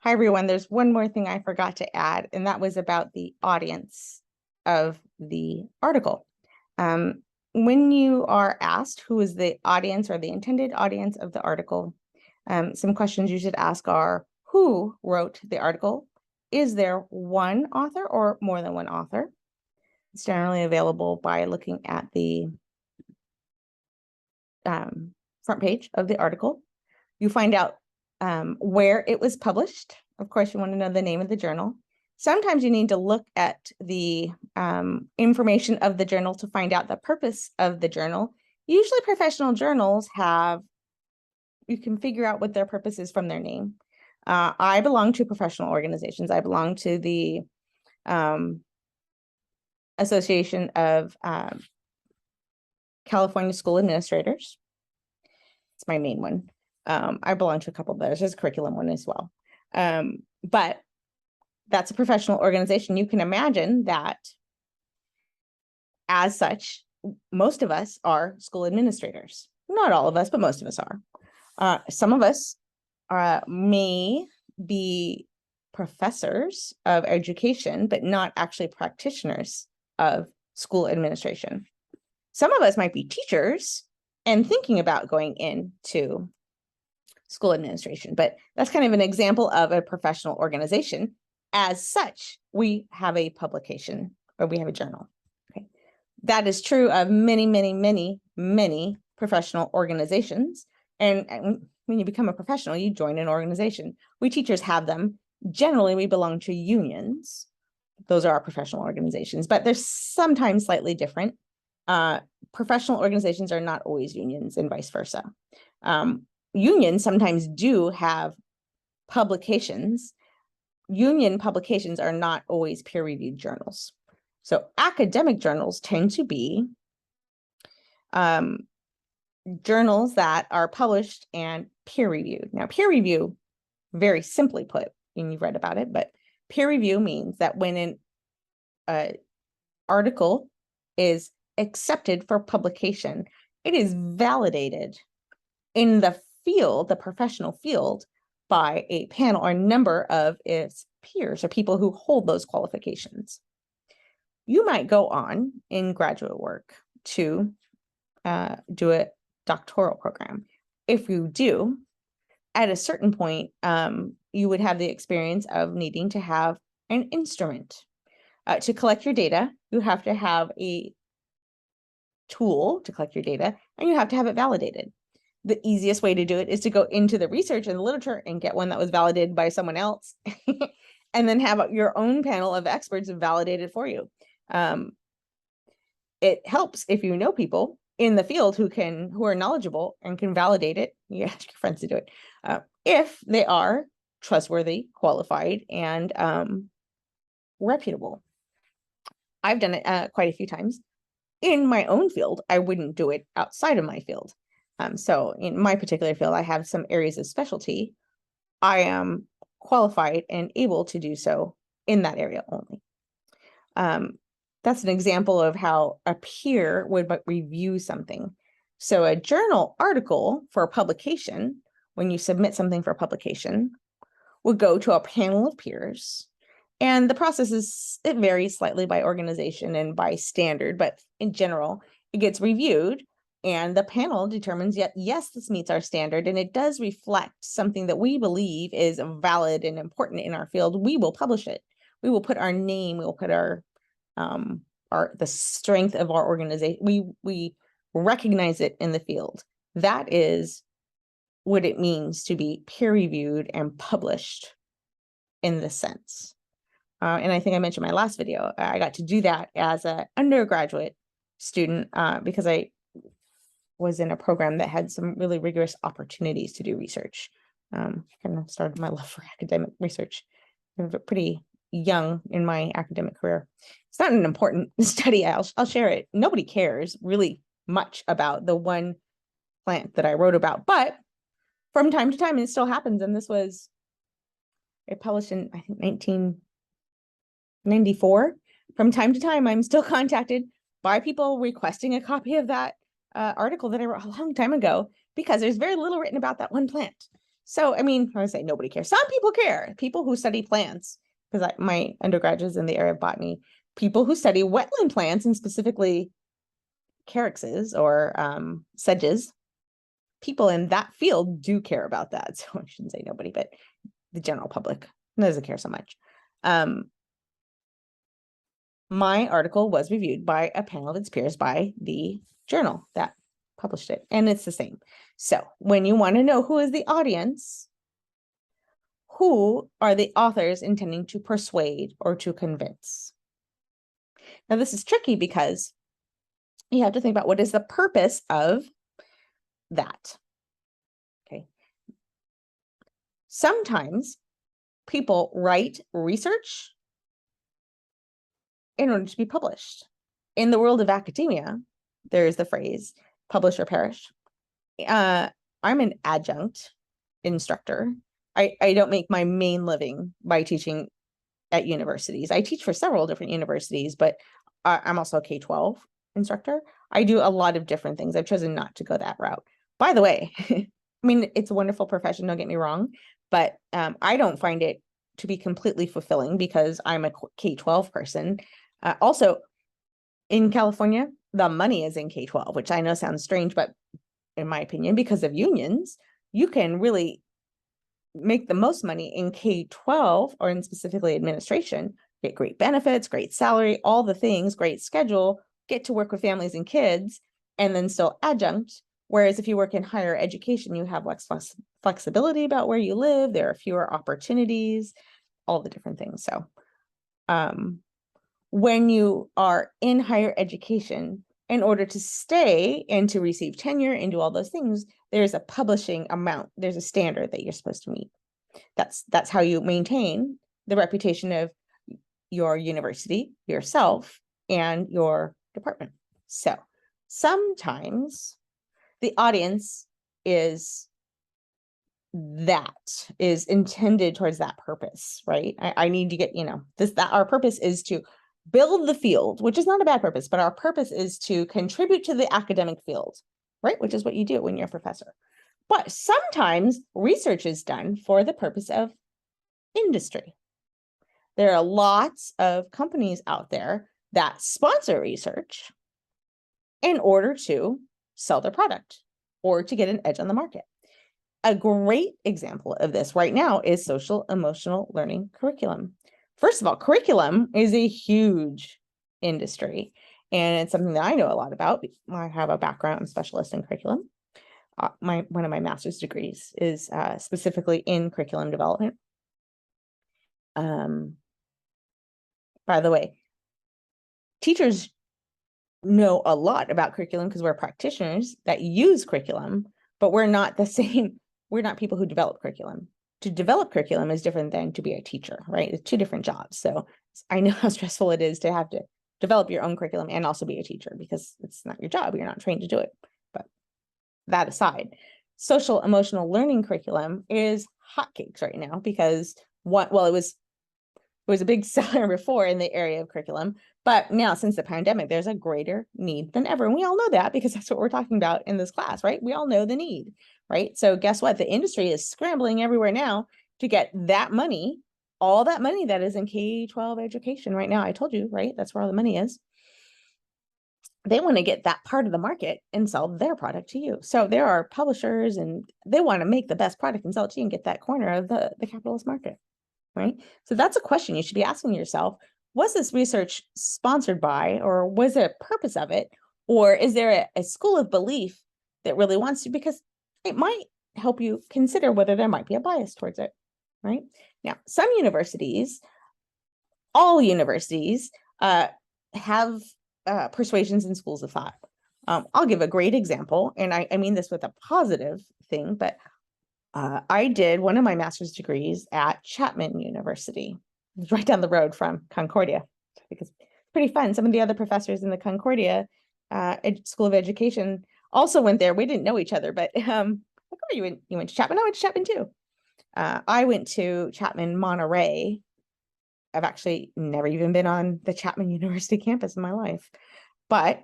Hi, everyone. There's one more thing I forgot to add, and that was about the audience of the article. When you are asked who is the audience or the intended audience of the article, some questions you should ask are, who wrote the article? Is there one author or more than one author? It's generally available by looking at the front page of the article. You find out where it was published. Of course, you want to know the name of the journal. Sometimes you need to look at the information of the journal to find out the purpose of the journal. Usually professional journals you can figure out what their purpose is from their name. I belong to professional organizations. I belong to the Association of California School Administrators. It's my main one. I belong to a couple of others. There's a curriculum one as well. But that's a professional organization. You can imagine that as such, most of us are school administrators. Not all of us, but most of us are. Some of us may be professors of education, but not actually practitioners of school administration. Some of us might be teachers and thinking about going into school administration, but that's kind of an example of a professional organization. As such, we have a publication or we have a journal. Okay. That is true of many, many, many, many professional organizations. And when you become a professional, you join an organization. We teachers have them. Generally, we belong to unions. Those are our professional organizations, but they're sometimes slightly different. Professional organizations are not always unions and vice versa. Unions sometimes do have publications. Union publications are not always peer-reviewed journals. So academic journals tend to be journals that are published and peer-reviewed. Now, peer review, very simply put, and you've read about it, but peer review means that when an article is accepted for publication, it is validated in the field, the professional field, by a panel or number of its peers or people who hold those qualifications. You might go on in graduate work to do a doctoral program. If you do, at a certain point, you would have the experience of needing to have an instrument. To collect your data, you have to have a tool to collect your data, and you have to have it validated. The easiest way to do it is to go into the research and the literature and get one that was validated by someone else, and then have your own panel of experts validate it for you. It helps if you know people in the field who are knowledgeable and can validate it. You ask your friends to do it. If they are trustworthy, qualified, and reputable. I've done it quite a few times. In my own field, I wouldn't do it outside of my field. So in my particular field, I have some areas of specialty. I am qualified and able to do so in that area only. That's an example of how a peer would review something. So a journal article for publication, when you submit something for publication, would go to a panel of peers. And the process it varies slightly by organization and by standard, but in general, it gets reviewed and the panel determines, yes, this meets our standard and it does reflect something that we believe is valid and important in our field. We will publish it. We will put our name, we will put the strength of our organization. We recognize it in the field. That is what it means to be peer reviewed and published in this sense. And I think I mentioned in my last video, I got to do that as an undergraduate student because I was in a program that had some really rigorous opportunities to do research. Kind of started my love for academic research. I'm pretty young in my academic career. It's not an important study. I'll share it. Nobody cares really much about the one plant that I wrote about, but from time to time, it still happens. And this was published in, I think, 1994. From time to time, I'm still contacted by people requesting a copy of that article that I wrote a long time ago, because there's very little written about that one plant. So, I mean, I would say nobody cares. Some people care. People who study plants, because my undergraduate is in the area of botany, people who study wetland plants and specifically caryxes or sedges, people in that field do care about that. So I shouldn't say nobody, but the general public doesn't care so much. My article was reviewed by a panel of its peers by the journal that published it, and it's the same. So when you want to know who is the audience, who are the authors intending to persuade or to convince? Now, this is tricky because you have to think about what is the purpose of that. Okay. Sometimes people write research in order to be published. In the world of academia, there's the phrase publish or perish. I'm an adjunct instructor. I don't make my main living by teaching at universities. I teach for several different universities, but I'm also a K-12 instructor. I do a lot of different things. I've chosen not to go that route. By the way, I mean, it's a wonderful profession, don't get me wrong, but I don't find it to be completely fulfilling because I'm a K-12 person. Also, in California, the money is in K-12, which I know sounds strange, but in my opinion, because of unions, you can really make the most money in K-12 or in specifically administration, get great benefits, great salary, all the things, great schedule, get to work with families and kids, and then still adjunct. Whereas if you work in higher education, you have less flexibility about where you live. There are fewer opportunities, all the different things. So when you are in higher education, in order to stay and to receive tenure and do all those things, there's a publishing amount. There's a standard that you're supposed to meet. That's how you maintain the reputation of your university, yourself, and your department. So sometimes the audience is intended towards that purpose, right? I need to get, that our purpose is to build the field, which is not a bad purpose, but our purpose is to contribute to the academic field, right? Which is what you do when you're a professor. But sometimes research is done for the purpose of industry. There are lots of companies out there that sponsor research in order to sell their product or to get an edge on the market. A great example of this right now is social emotional learning curriculum. First of all, curriculum is a huge industry, and it's something that I know a lot about. I have a background specialist in curriculum. One of my master's degrees is specifically in curriculum development. By the way, teachers know a lot about curriculum because we're practitioners that use curriculum, but we're not the same. We're not people who develop curriculum. To develop curriculum is different than to be a teacher, right? It's two different jobs. So I know how stressful it is to have to develop your own curriculum and also be a teacher because it's not your job. You're not trained to do it. But that aside, social emotional learning curriculum is hotcakes right now because it was a big seller before in the area of curriculum, but now since the pandemic, there's a greater need than ever. And we all know that because that's what we're talking about in this class, right? We all know the need, right? So guess what? The industry is scrambling everywhere now to get that money, all that money that is in K-12 education right now. I told you, right? That's where all the money is. They want to get that part of the market and sell their product to you. So there are publishers and they want to make the best product and sell it to you and get that corner of the capitalist market. Right? So that's a question you should be asking yourself. Was this research sponsored by, or was there a purpose of it? Or is there a school of belief that really wants to, because it might help you consider whether there might be a bias towards it, right? Now, some universities, all universities have persuasions and schools of thought. I'll give a great example, and I mean this with a positive thing, but I did one of my master's degrees at Chapman University, right down the road from Concordia. I think it's pretty fun. Some of the other professors in the Concordia School of Education also went there. We didn't know each other, but you went to Chapman? I went to Chapman too. I went to Chapman Monterey. I've actually never even been on the Chapman University campus in my life, but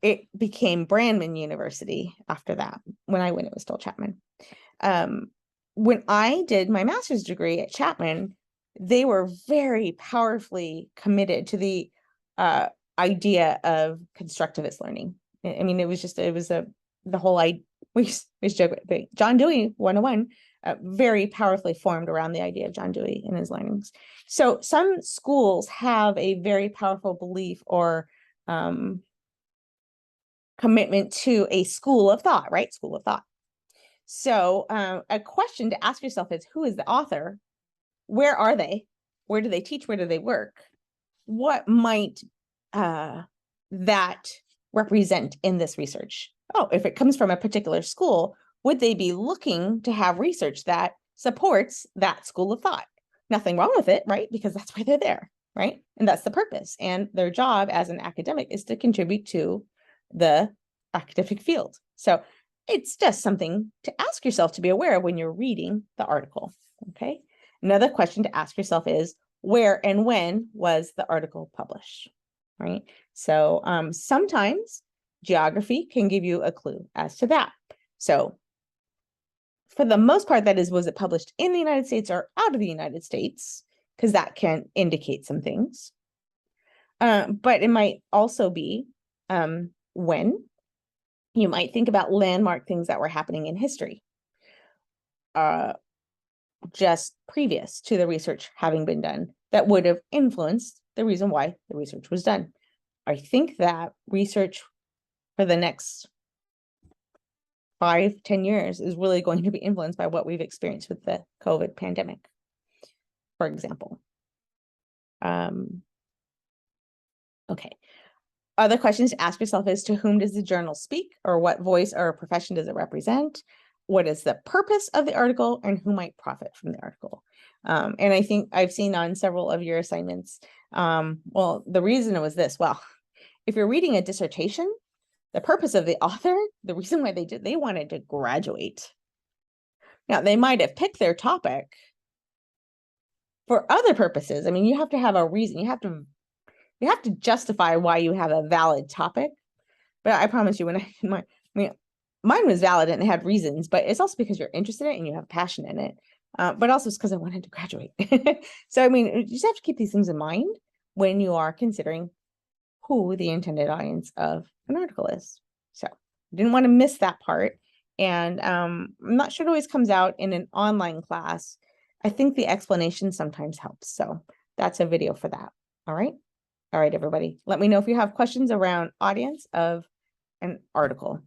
it became Brandman University after that. When I went, it was still Chapman. when I did my master's degree at Chapman, they were very powerfully committed to the idea of constructivist learning. I mean, it was the whole idea. We joke, John Dewey 101 very powerfully formed around the idea of John Dewey and his learnings. So some schools have a very powerful belief or commitment to a school of thought, right? School of thought. So a question to ask yourself is, who is the author? Where are they? Where do they teach? Where do they work? What might that represent in this research? Oh, if it comes from a particular school, would they be looking to have research that supports that school of thought? Nothing wrong with it, right? Because that's why they're there, right? And that's the purpose. And their job as an academic is to contribute to the academic field. So it's just something to ask yourself to be aware of when you're reading the article, okay? Another question to ask yourself is, where and when was the article published, right? So sometimes geography can give you a clue as to that. So for the most part, that is, was it published in the United States or out of the United States? Because that can indicate some things. But it might also be when. You might think about landmark things that were happening in history, just previous to the research having been done, that would have influenced the reason why the research was done. I think that research for the next 5-10 years is really going to be influenced by what we've experienced with the COVID pandemic, for example. Okay. Other questions to ask yourself is, to whom does the journal speak, or what voice or profession does it represent? What is the purpose of the article, and who might profit from the article? And I think I've seen on several of your assignments, well, the reason it was this, well, if you're reading a dissertation, the purpose of the author, the reason why they wanted to graduate. Now, they might have picked their topic for other purposes. I mean, you have to have a reason. You have to justify why you have a valid topic. But I promise you, mine was valid and it had reasons, but it's also because you're interested in it and you have passion in it. But also it's because I wanted to graduate. So, I mean, you just have to keep these things in mind when you are considering who the intended audience of an article is. So I didn't want to miss that part. And I'm not sure it always comes out in an online class. I think the explanation sometimes helps. So that's a video for that. All right. All right, everybody. Let me know if you have questions around audience of an article.